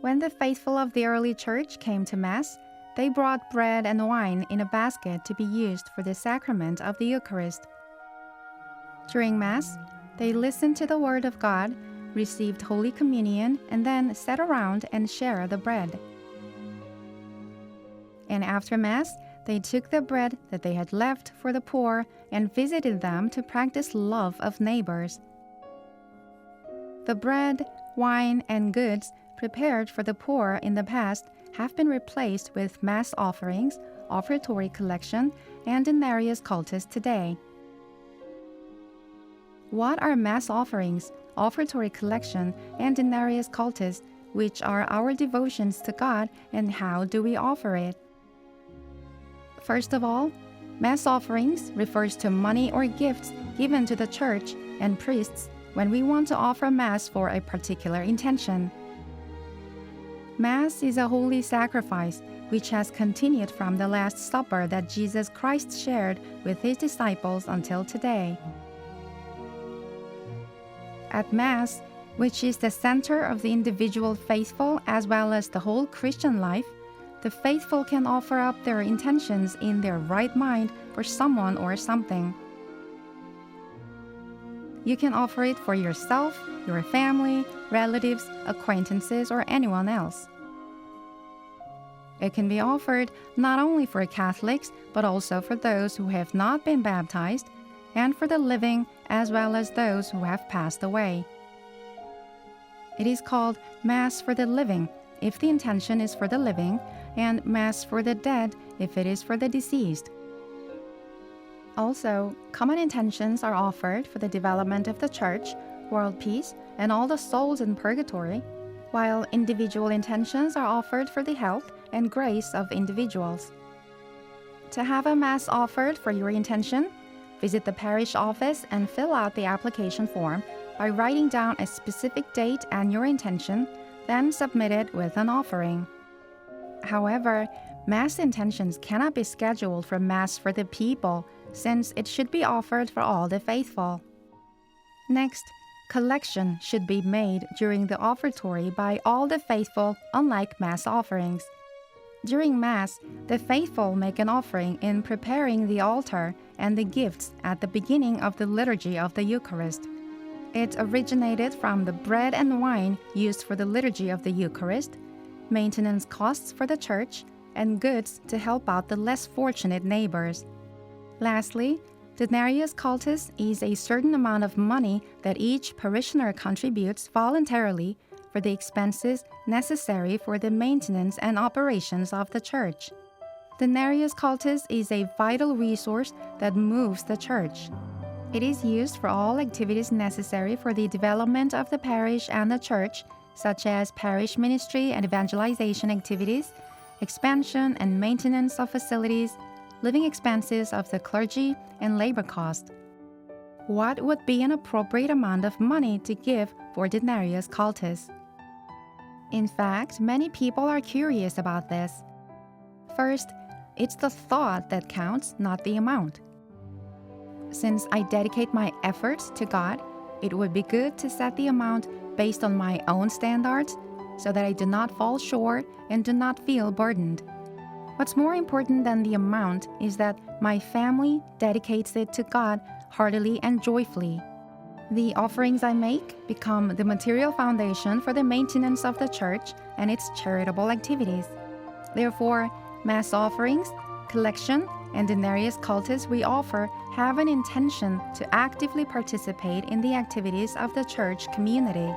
When the faithful of the early church came to Mass, they brought bread and wine in a basket to be used for the sacrament of the Eucharist. During Mass, they listened to the Word of God, received Holy Communion, and then sat around and shared the bread. And after Mass, they took the bread that they had left for the poor and visited them to practice love of neighbors. The bread, wine, and goods prepared for the poor in the past have been replaced with Mass offerings, offertory collection, and Denarius cultus today. What are Mass offerings, offertory collection, and Denarius cultus, which are our devotions to God, and how do we offer it? First of all, Mass offerings refers to money or gifts given to the church and priests when we want to offer Mass for a particular intention. Mass is a holy sacrifice which has continued from the Last Supper that Jesus Christ shared with his disciples until today. At Mass, which is the center of the individual faithful as well as the whole Christian life, the faithful can offer up their intentions in their right mind for someone or something. You can offer it for yourself, your family, relatives, acquaintances, or anyone else. It can be offered not only for Catholics, but also for those who have not been baptized, and for the living as well as those who have passed away. It is called Mass for the living if the intention is for the living, and Mass for the dead if it is for the deceased. Also, common intentions are offered for the development of the Church, world peace, and all the souls in purgatory, while individual intentions are offered for the health and grace of individuals. To have a Mass offered for your intention, visit the parish office and fill out the application form by writing down a specific date and your intention, then submit it with an offering. However, Mass intentions cannot be scheduled for Mass for the people, since it should be offered for all the faithful. Next, collection should be made during the offertory by all the faithful, unlike Mass offerings. During Mass, the faithful make an offering in preparing the altar and the gifts at the beginning of the liturgy of the Eucharist. It originated from the bread and wine used for the liturgy of the Eucharist, maintenance costs for the Church, and goods to help out the less fortunate neighbors. Lastly, Denarius cultus is a certain amount of money that each parishioner contributes voluntarily for the expenses necessary for the maintenance and operations of the Church. Denarius cultus is a vital resource that moves the Church. It is used for all activities necessary for the development of the parish and the Church, such as parish ministry and evangelization activities, expansion and maintenance of facilities, living expenses of the clergy, and labor cost. What would be an appropriate amount of money to give for Denarius cultus? In fact, many people are curious about this. First, it's the thought that counts, not the amount. Since I dedicate my efforts to God, it would be good to set the amount based on my own standards so that I do not fall short and do not feel burdened. What's more important than the amount is that my family dedicates it to God heartily and joyfully. The offerings I make become the material foundation for the maintenance of the Church and its charitable activities. Therefore, Mass offerings, collection, and Denarius cultus we offer have an intention to actively participate in the activities of the Church community.